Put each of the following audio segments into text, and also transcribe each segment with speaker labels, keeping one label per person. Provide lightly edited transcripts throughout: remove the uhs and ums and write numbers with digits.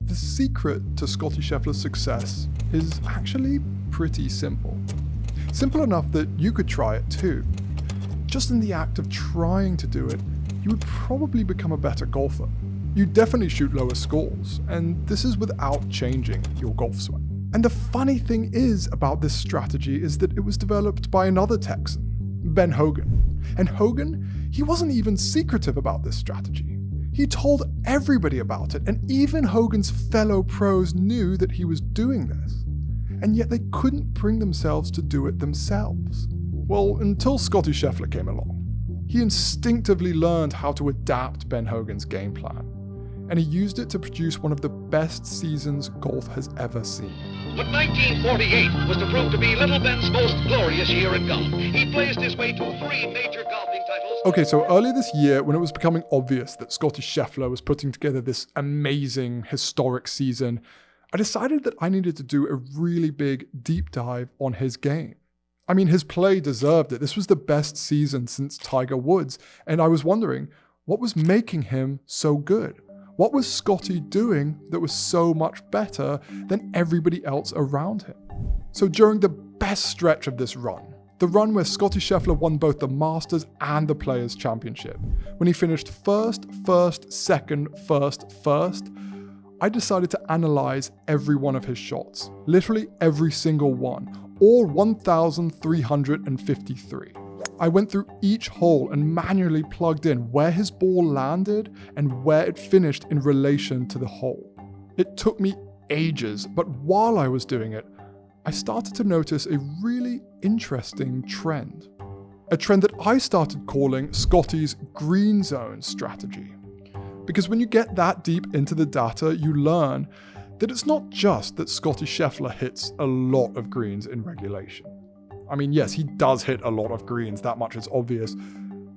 Speaker 1: The secret to Scottie Scheffler's success is actually pretty simple. Simple enough that you could try it too. Just in the act of trying to do it, you would probably become a better golfer. You'd definitely shoot lower scores, and this is without changing your golf swing. And the funny thing is about this strategy is that it was developed by another Texan, Ben Hogan. And Hogan, he wasn't even secretive about this strategy. He told everybody about it, and even Hogan's fellow pros knew that he was doing this. And yet they couldn't bring themselves to do it themselves. Well, until Scottie Scheffler came along. He instinctively learned how to adapt Ben Hogan's game plan, and he used it to produce one of the best seasons golf has ever seen.
Speaker 2: But 1948 was to prove to be Little Ben's most glorious year in golf. He blazed his way to 3 major golfing titles.
Speaker 1: Okay, so earlier this year, when it was becoming obvious that Scottie Scheffler was putting together this amazing, historic season, I decided that I needed to do a really big deep dive on his game. I mean, his play deserved it. This was the best season since Tiger Woods, and I was wondering, what was making him so good? What was Scottie doing that was so much better than everybody else around him? So during the best stretch of this run, the run where Scottie Scheffler won both the Masters and the Players' Championship, when he finished first, second, first, I decided to analyze every one of his shots. Literally every single one, all 1,353. I went through each hole and manually plugged in where his ball landed and where it finished in relation to the hole. It took me ages, but while I was doing it, I started to notice a really interesting trend. A trend that I started calling Scottie's green zone strategy. Because when you get that deep into the data, you learn that it's not just that Scottie Scheffler hits a lot of greens in regulation. I mean, yes, he does hit a lot of greens, that much is obvious,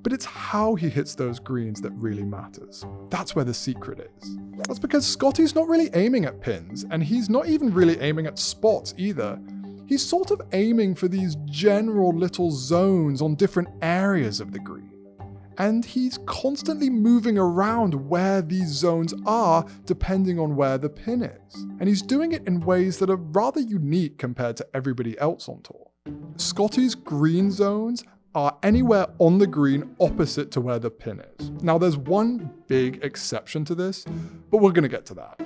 Speaker 1: but it's how he hits those greens that really matters. That's where the secret is. That's because Scottie's not really aiming at pins, and he's not even really aiming at spots either. He's sort of aiming for these general little zones on different areas of the green. And he's constantly moving around where these zones are depending on where the pin is. And he's doing it in ways that are rather unique compared to everybody else on tour. Scottie's green zones are anywhere on the green opposite to where the pin is. Now there's one big exception to this, but we're gonna get to that.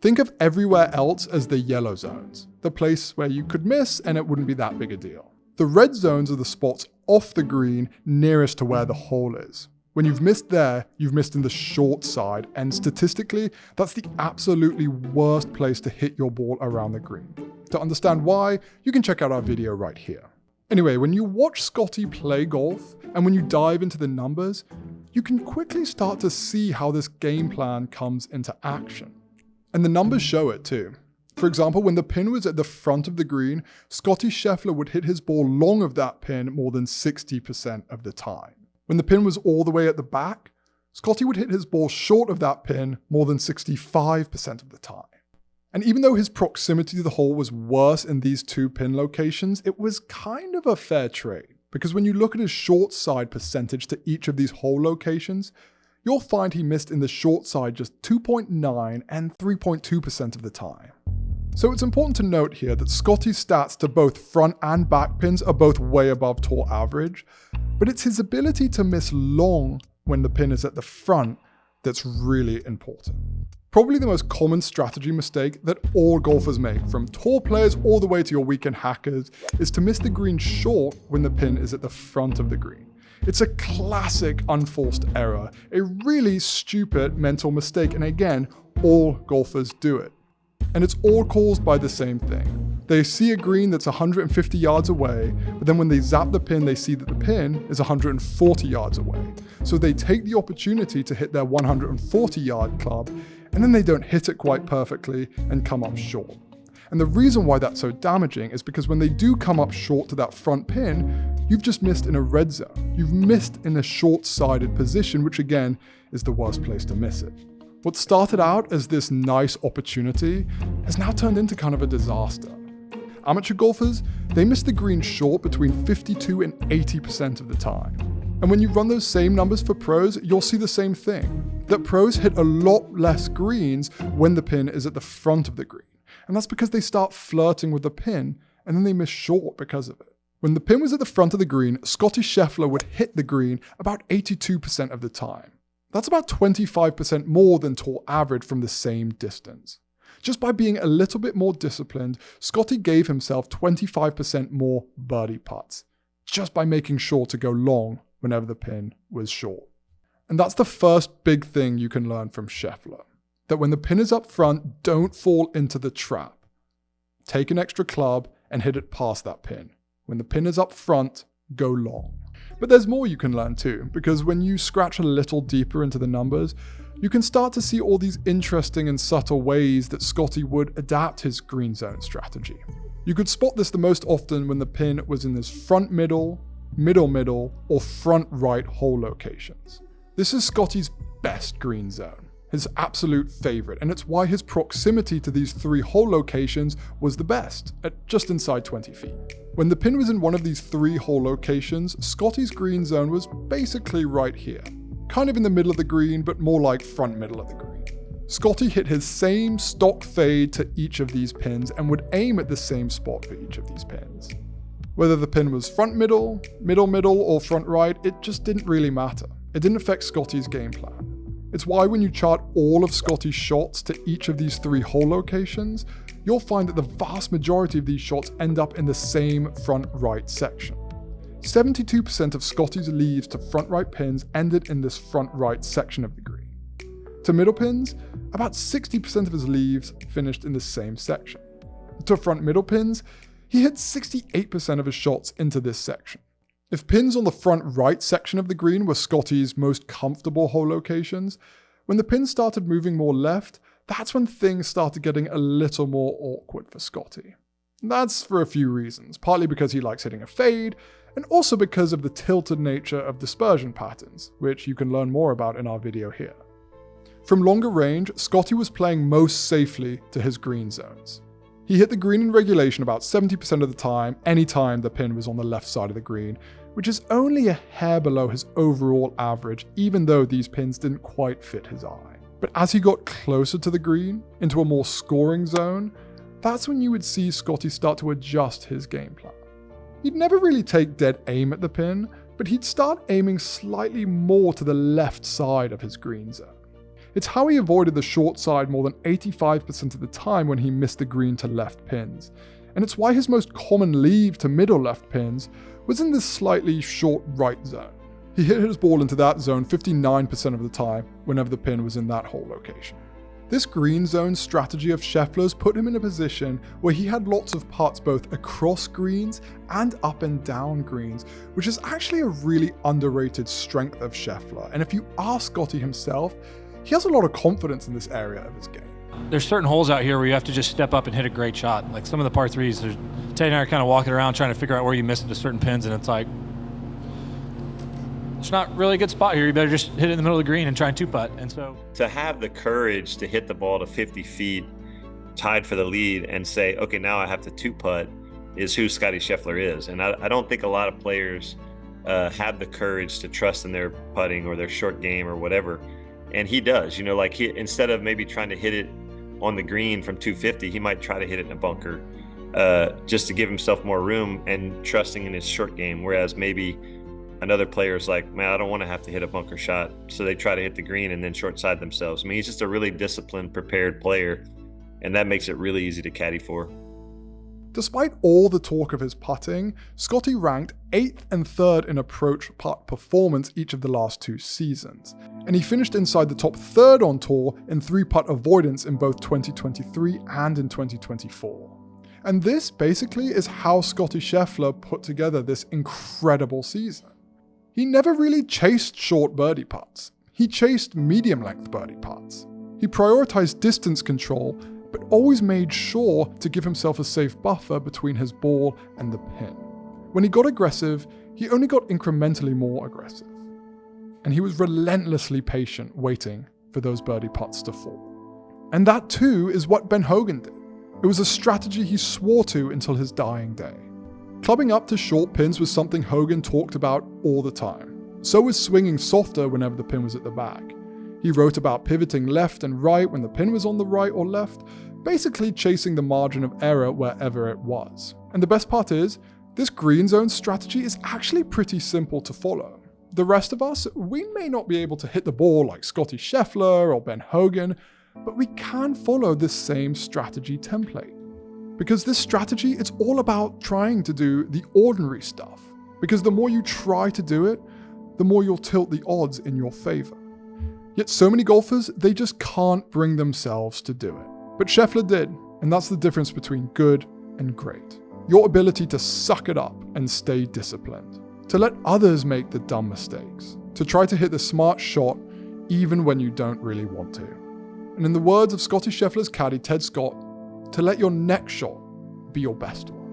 Speaker 1: Think of everywhere else as the yellow zones, the place where you could miss and it wouldn't be that big a deal. The red zones are the spots off the green nearest to where the hole is. When you've missed there, you've missed in the short side, and statistically, that's the absolutely worst place to hit your ball around the green. To understand why, you can check out our video right here. Anyway, when you watch Scottie play golf, and when you dive into the numbers, you can quickly start to see how this game plan comes into action. And the numbers show it too. For example, when the pin was at the front of the green, Scottie Scheffler would hit his ball long of that pin more than 60% of the time. When the pin was all the way at the back, Scottie would hit his ball short of that pin more than 65% of the time. And even though his proximity to the hole was worse in these two pin locations, it was kind of a fair trade. Because when you look at his short side percentage to each of these hole locations, you'll find he missed in the short side just 2.9 and 3.2% of the time. So it's important to note here that Scottie's stats to both front and back pins are both way above tour average, but it's his ability to miss long when the pin is at the front that's really important. Probably the most common strategy mistake that all golfers make, from tour players all the way to your weekend hackers, is to miss the green short when the pin is at the front of the green. It's a classic unforced error, a really stupid mental mistake, and again, all golfers do it. And it's all caused by the same thing. They see a green that's 150 yards away, but then when they zap the pin, they see that the pin is 140 yards away. So they take the opportunity to hit their 140-yard club, and then they don't hit it quite perfectly and come up short. And the reason why that's so damaging is because when they do come up short to that front pin, you've just missed in a red zone. You've missed in a short-sided position, which again is the worst place to miss it. What started out as this nice opportunity has now turned into kind of a disaster. Amateur golfers, they miss the green short between 52 and 80% of the time. And when you run those same numbers for pros, you'll see the same thing, that pros hit a lot less greens when the pin is at the front of the green. And that's because they start flirting with the pin, and then they miss short because of it. When the pin was at the front of the green, Scottie Scheffler would hit the green about 82% of the time. That's about 25% more than tour average from the same distance. Just by being a little bit more disciplined, Scottie gave himself 25% more birdie putts, just by making sure to go long whenever the pin was short. And that's the first big thing you can learn from Scheffler, that when the pin is up front, don't fall into the trap. Take an extra club and hit it past that pin. When the pin is up front, go long. But there's more you can learn too, because when you scratch a little deeper into the numbers, you can start to see all these interesting and subtle ways that Scottie would adapt his green zone strategy. You could spot this the most often when the pin was in this front middle, middle, or front right hole locations. This is Scottie's best green zone, his absolute favorite, and it's why his proximity to these 3 hole locations was the best, at just inside 20 feet. When the pin was in one of these 3 hole locations, Scottie's green zone was basically right here, kind of in the middle of the green, but more like front middle of the green. Scottie hit his same stock fade to each of these pins and would aim at the same spot for each of these pins. Whether the pin was front middle, middle, or front right, it just didn't really matter. It didn't affect Scottie's game plan. It's why when you chart all of Scottie's shots to each of these 3 hole locations, you'll find that the vast majority of these shots end up in the same front right section. 72% of Scottie's leaves to front right pins ended in this front right section of the green. To middle pins, about 60% of his leaves finished in the same section. To front middle pins, he hit 68% of his shots into this section. If pins on the front right section of the green were Scottie's most comfortable hole locations, when the pins started moving more left, that's when things started getting a little more awkward for Scottie. That's for a few reasons, partly because he likes hitting a fade, and also because of the tilted nature of dispersion patterns, which you can learn more about in our video here. From longer range, Scottie was playing most safely to his green zones. He hit the green in regulation about 70% of the time, anytime the pin was on the left side of the green, which is only a hair below his overall average, even though these pins didn't quite fit his eye. But as he got closer to the green, into a more scoring zone, that's when you would see Scottie start to adjust his game plan. He'd never really take dead aim at the pin, but he'd start aiming slightly more to the left side of his green zone. It's how he avoided the short side more than 85% of the time when he missed the green to left pins, and it's why his most common leave to middle left pins was in this slightly short right zone. He hit his ball into that zone 59% of the time whenever the pin was in that hole location. This green zone strategy of Scheffler's put him in a position where he had lots of putts both across greens and up and down greens, which is actually a really underrated strength of Scheffler, and if you ask Scottie himself, he has a lot of confidence in this area of his game.
Speaker 3: There's certain holes out here where you have to just step up and hit a great shot. Like some of the par 3s, Tate and I are kind of walking around trying to figure out where you missed it to certain pins, and it's like, it's not really a good spot here. You better just hit it in the middle of the green and try and 2-putt. And so
Speaker 4: to have the courage to hit the ball to 50 feet, tied for the lead, and say, okay, now I have to 2-putt, is who Scottie Scheffler is. And I don't think a lot of players have the courage to trust in their putting or their short game or whatever. And he does, like he, instead of maybe trying to hit it on the green from 250, he might try to hit it in a bunker just to give himself more room and trusting in his short game. Whereas maybe another player is like, man, I don't want to have to hit a bunker shot. So they try to hit the green and then short side themselves. I mean, he's just a really disciplined, prepared player, and that makes it really easy to caddy for.
Speaker 1: Despite all the talk of his putting, Scottie ranked 8th and 3rd in approach putt performance each of the last 2 seasons, and he finished inside the top 3rd on tour in 3-putt avoidance in both 2023 and in 2024. And this basically is how Scottie Scheffler put together this incredible season. He never really chased short birdie putts. He chased medium-length birdie putts. He prioritized distance control, but always made sure to give himself a safe buffer between his ball and the pin. When he got aggressive, he only got incrementally more aggressive. And he was relentlessly patient, waiting for those birdie putts to fall. And that too is what Ben Hogan did. It was a strategy he swore to until his dying day. Clubbing up to short pins was something Hogan talked about all the time. So was swinging softer whenever the pin was at the back. He wrote about pivoting left and right when the pin was on the right or left, basically chasing the margin of error wherever it was. And the best part is, this green zone strategy is actually pretty simple to follow. The rest of us, we may not be able to hit the ball like Scottie Scheffler or Ben Hogan, but we can follow this same strategy template. Because this strategy, it's all about trying to do the ordinary stuff. Because the more you try to do it, the more you'll tilt the odds in your favor. Yet so many golfers, they just can't bring themselves to do it. But Scheffler did, and that's the difference between good and great. Your ability to suck it up and stay disciplined. To let others make the dumb mistakes. To try to hit the smart shot even when you don't really want to. And in the words of Scottie Scheffler's caddy Ted Scott, to let your next shot be your best one.